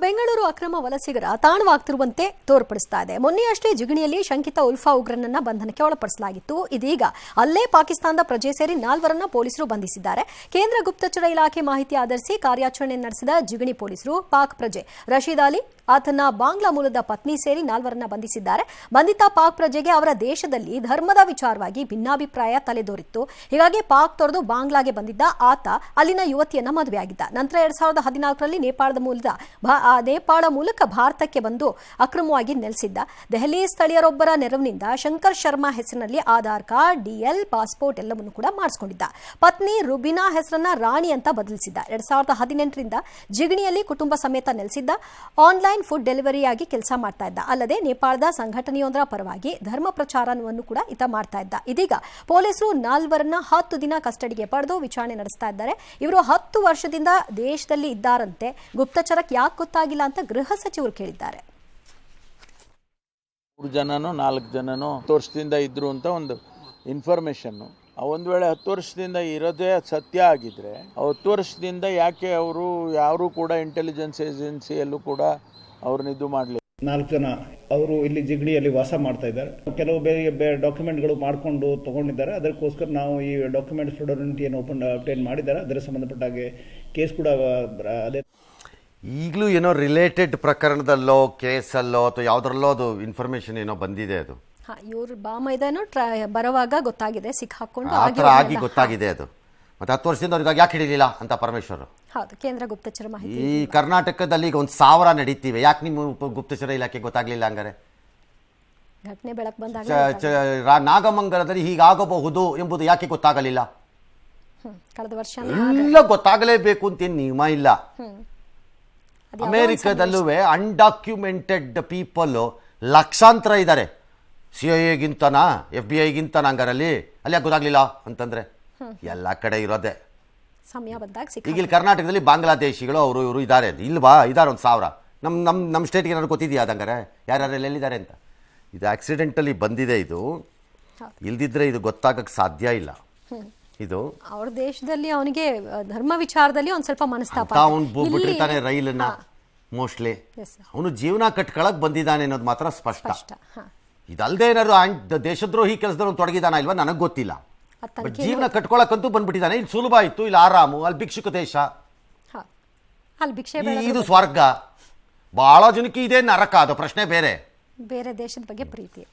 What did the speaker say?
ಬೆಂಗಳೂರು ಅಕ್ರಮ ವಲಸಿಗರ ತಾಣವಾಗ್ತಿರುವಂತೆ ತೋರ್ಪಡಿಸ್ತಾ ಇದೆ. ಮೊನ್ನೆಯಷ್ಟೇ ಜಿಗಣಿಯಲ್ಲಿ ಶಂಕಿತ ಉಲ್ಫಾ ಉಗ್ರನನ್ನ ಬಂಧನಕ್ಕೆ ಒಳಪಡಿಸಲಾಗಿತ್ತು. ಇದೀಗ ಅಲ್ಲೇ ಪಾಕಿಸ್ತಾನದ ಪ್ರಜೆ ಸೇರಿ 4 ಪೊಲೀಸರು ಬಂಧಿಸಿದ್ದಾರೆ. ಕೇಂದ್ರ ಗುಪ್ತಚರ ಇಲಾಖೆ ಮಾಹಿತಿ ಆಧರಿಸಿ ಕಾರ್ಯಾಚರಣೆ ನಡೆಸಿದ ಜಿಗಣಿ ಪೊಲೀಸರು ಪಾಕ್ ಪ್ರಜೆ ರಶೀದ್ ಅಲಿ, ಆತನ ಬಾಂಗ್ಲಾ ಮೂಲದ ಪತ್ನಿ ಸೇರಿ 4 ಬಂಧಿಸಿದ್ದಾರೆ. ಬಂಧಿತ ಪಾಕ್ ಪ್ರಜೆಗೆ ಅವರ ದೇಶದಲ್ಲಿ ಧರ್ಮದ ವಿಚಾರವಾಗಿ ಭಿನ್ನಾಭಿಪ್ರಾಯ ತಲೆದೋರಿತ್ತು. ಹೀಗಾಗಿ ಪಾಕ್ ತೊರೆದು ಬಾಂಗ್ಲಾಗೆ ಬಂದಿದ್ದ ಆತ ಅಲ್ಲಿನ ಯುವತಿಯನ್ನ ಮದುವೆಯಾಗಿದ್ದ. ನಂತರ 2014ರಲ್ಲಿ ನೇಪಾಳ ಮೂಲಕ ಭಾರತಕ್ಕೆ ಬಂದು ಅಕ್ರಮವಾಗಿ ನೆಲೆಸಿದ್ದ. ದೆಹಲಿ ಸ್ಥಳೀಯರೊಬ್ಬರ ನೆರವಿನಿಂದ ಶಂಕರ್ ಶರ್ಮಾ ಹೆಸರಿನಲ್ಲಿ ಆಧಾರ್ ಕಾರ್ಡ್, ಡಿಎಲ್, ಪಾಸ್ಪೋರ್ಟ್ ಎಲ್ಲವನ್ನೂ ಕೂಡ ಮಾಡಿಸಿಕೊಂಡಿದ್ದ. ಪತ್ನಿ ರುಬಿನಾ ಹೆಸರನ್ನ ರಾಣಿ ಅಂತ ಬದಲಿಸಿದ್ದ. 2018ರಿಂದ ಜಿಗಣಿಯಲ್ಲಿ ಕುಟುಂಬ ಸಮೇತ ನೆಲೆಸಿದ್ದ. ಆನ್ಲೈನ್ ಫುಡ್ ಡೆಲಿವರಿಯಾಗಿ ಕೆಲಸ ಮಾಡ್ತಾ ಇದ್ದ. ಅಲ್ಲದೆ ನೇಪಾಳದ ಸಂಘಟನೆಯೊಂದರ ಪರವಾಗಿ ಧರ್ಮ ಪ್ರಚಾರವನ್ನು ಕೂಡ ಈತ ಮಾಡ್ತಾ ಇದ್ದ. ಇದೀಗ ಪೊಲೀಸರು 4 10 ದಿನ ಕಸ್ಟಡಿಗೆ ಪಡೆದು ವಿಚಾರಣೆ ನಡೆಸ್ತಾ ಇದ್ದಾರೆ. ಇವರು 10 ವರ್ಷದಿಂದ ದೇಶದಲ್ಲಿ ಇದ್ದಾರಂತೆ. ಗುಪ್ತಚರಕ್ಕೆ ಯಾಕೆ ಗೊತ್ತಾಗಿಲ್ಲ ಅಂತ ಗೃಹ ಸಚಿವರು ಕೇಳಿದ್ದಾರೆ. 3 ಜನನೋ 4 ಜನನೋ 10 ವರ್ಷದಿಂದ ಇದ್ರು ಅಂತ ಒಂದು ಇನ್ಫಾರ್ಮೇಶನ್. ಒಂದು ವೇಳೆ 10 ವರ್ಷದಿಂದ ಇರೋದೇ ಸತ್ಯ ಆಗಿದ್ರೆ 10 ವರ್ಷದಿಂದ ಯಾಕೆ ಅವರು ಯಾರು ಕೂಡ ಇಂಟೆಲಿಜೆನ್ಸ್ ಏಜೆನ್ಸಿಯಲ್ಲೂ ಕೂಡ ಅವ್ರನ್ನ ಇದು ಮಾಡಲಿ. 4 ಜನ ಅವರು ಇಲ್ಲಿ ಜಿಗಣಿಯಲ್ಲಿ ವಾಸ ಮಾಡ್ತಾ ಇದ್ದಾರೆ. ಕೆಲವು ಬೇರೆ ಡಾಕ್ಯುಮೆಂಟ್ಗಳು ಮಾಡಿಕೊಂಡು ತಗೊಂಡಿದ್ದಾರೆ. ಅದಕ್ಕೋಸ್ಕರ ನಾವು ಈ ಡಾಕ್ಯುಮೆಂಟ್ ಫ್ಲೋಡನಿಟಿಯನ್ನು ಅಪ್ಡೇಟ್ ಮಾಡಿದ್ದಾರೆ. ಅದರ ಸಂಬಂಧಪಟ್ಟ ಹಾಗೆ ಕೇಸ್ ಕೂಡ ಅದೇ ಈಗಲೂ ಏನೋ ರಿಲೇಟೆಡ್ ಪ್ರಕರಣದಲ್ಲೋ ಕೇಸಲ್ಲೋ ಅಥವಾ ಯಾವುದರಲ್ಲೋ ಅದು ಇನ್ಫಾರ್ಮೇಶನ್ ಏನೋ ಬಂದಿದೆ. ಅದು ಇವ್ರ ಬಾಮೈದಾನೋ ಬರುವಾಗ ಗೊತ್ತಾಗಿದೆ, ಸಿಕ್ಕಾಕೊಂಡು ಆಗಿ ಗೊತ್ತಾಗಿದೆ ಅದು. ಮತ್ತೆ 10 ವರ್ಷದಿಂದ ಅವ್ರಿಗೆ ಯಾಕೆ ಹಿಡಿಲಿಲ್ಲ ಅಂತ ಪರಮೇಶ್ವರ್. ಹೌದು, ಕೇಂದ್ರ ಗುಪ್ತಚರ ಮಾಹಿತಿ. ಈ ಕರ್ನಾಟಕದಲ್ಲಿ ಈಗ 1000 ನಡೀತಿವೆ, ಯಾಕೆ ನಿಮ್ಮ ಗುಪ್ತಚರ ಇಲಾಖೆ ಗೊತ್ತಾಗ್ಲಿಲ್ಲ ಹಂಗಾರೆ? ಘಟನೆ ಬೆಳಕು ಬಂದಾಗ ನಾಗಮಂಗಲದಲ್ಲಿ ಹೀಗಾಗಬಹುದು ಎಂಬುದು ಯಾಕೆ ಗೊತ್ತಾಗಲಿಲ್ಲ? ಕಳೆದ ವರ್ಷ ಎಲ್ಲ ಗೊತ್ತಾಗಲೇಬೇಕು ಅಂತೇನು ನಿಯಮ ಇಲ್ಲ. ಅಮೆರಿಕದಲ್ಲೂ ಅನ್ಡಾಕ್ಯುಮೆಂಟೆಡ್ ಪೀಪಲ್ ಲಕ್ಷಾಂತರ ಇದ್ದಾರೆ. CIA-ಗಿಂತನಾ FBI-ಗಿಂತನ ಹಂಗಾರಲ್ಲಿ ಅಲ್ಲಿ ಯಾಕೆ ಗೊತ್ತಾಗ್ಲಿಲ್ಲ ಅಂತಂದ್ರೆ ಎಲ್ಲ ಕಡೆ ಇರೋದೆ. ಸಮಯ ಬಂದಾಗ ಈಗ ಇಲ್ಲಿ ಕರ್ನಾಟಕದಲ್ಲಿ ಬಾಂಗ್ಲಾದೇಶಿಗಳು ಅವರು ಇವರು ಇದ್ದಾರೆ. ಇಲ್ವಾ? ಇದ್ದಾರೆ 1000. ನಮ್ಮ ಸ್ಟೇಟ್ಗೆ ಏನಾದ್ರು ಗೊತ್ತಿದೆಯಾ ಅದಂಗಾರೆ ಯಾರ್ಯಾರೆಲ್ಲ ಎಲ್ಲಿದ್ದಾರೆ ಅಂತ? ಇದು ಆಕ್ಸಿಡೆಂಟಲ್ಲಿ ಬಂದಿದೆ. ಇದು ಇಲ್ದಿದ್ರೆ ಇದು ಗೊತ್ತಾಗಕ್ಕೆ ಸಾಧ್ಯ ಇಲ್ಲ. ಇದು ಅವ್ರ ದೇಶದಲ್ಲಿ ಅವನಿಗೆ ಧರ್ಮ ವಿಚಾರದಲ್ಲಿ ಒಂದ್ ಸ್ವಲ್ಪ ಮನಸ್ತಾಪ. ಅವನು ಬಿಟ್ಟಿರ್ತಾನೆ ರೈಲನ್ನ ಮೋಸ್ಟ್ಲಿ. ಅವನು ಜೀವನ ಕಟ್ಕೊಳಕ್ ಬಂದಿದ್ದಾನೆ ಅನ್ನೋದು ಮಾತ್ರ ಸ್ಪಷ್ಟ. ಇದಲ್ದೇ ಏನಾದ್ರು ದೇಶದ್ರೋಹಿ ಕೆಲಸದವ್ರು ತೊಡಗಿದಾನ ಇಲ್ವಾ ನನಗೆ ಗೊತ್ತಿಲ್ಲ. ಬಟ್ ಜೀವನ ಕಟ್ಕೊಳಕ್ಕಂತೂ ಬಂದ್ಬಿಟ್ಟಿದ್ದಾನೆ. ಇಲ್ಲಿ ಸುಲಭ ಇತ್ತು, ಇಲ್ಲಿ ಆರಾಮು, ಅಲ್ಲಿ ಭಿಕ್ಷುಕ ದೇಶ, ಇದು ಸ್ವರ್ಗ. ಬಹಳ ಜನಕ್ಕೆ ಇದೇ ನರಕ. ಅದು ಪ್ರಶ್ನೆ ಬೇರೆ. ಬೇರೆ ದೇಶದ ಬಗ್ಗೆ ಪ್ರೀತಿ.